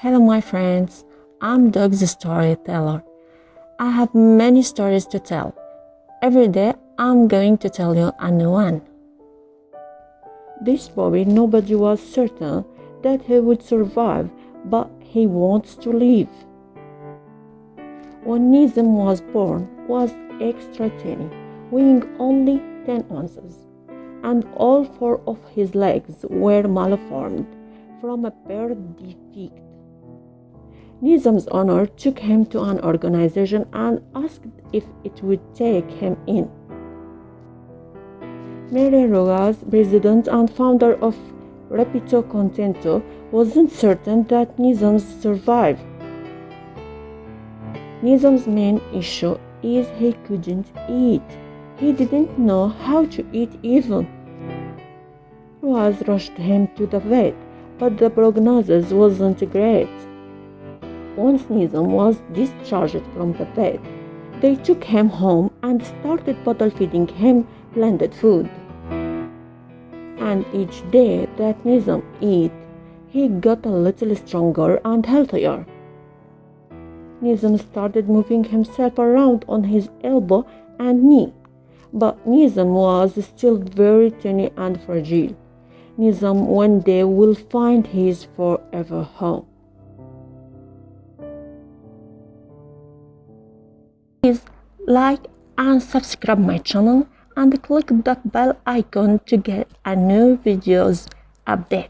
Hello my friends, I'm Dog's storyteller. I have many stories to tell. Every day I'm going to tell you a new one. This boy, nobody was certain that he would survive, but he wants to live. When Neizam was born, was extra tiny, weighing only 10 ounces, and all 4 of his legs were malformed from a birth defect. Neizam's owner took him to an organization and asked if it would take him in. Mariel Rojas, president and founder of RabitoKontento, wasn't certain that Neizam's survive. Neizam's main issue is he couldn't eat. He didn't know how to eat even. Rojas rushed him to the vet, but the prognosis wasn't great. Once Neizam was discharged from the vet, they took him home and started bottle feeding him blended food. And each day that Neizam ate, he got a little stronger and healthier. Neizam started moving himself around on his elbow and knee, but Neizam was still very tiny and fragile. Neizam one day will find his forever home. Please like and subscribe my channel and click the bell icon to get a new videos update.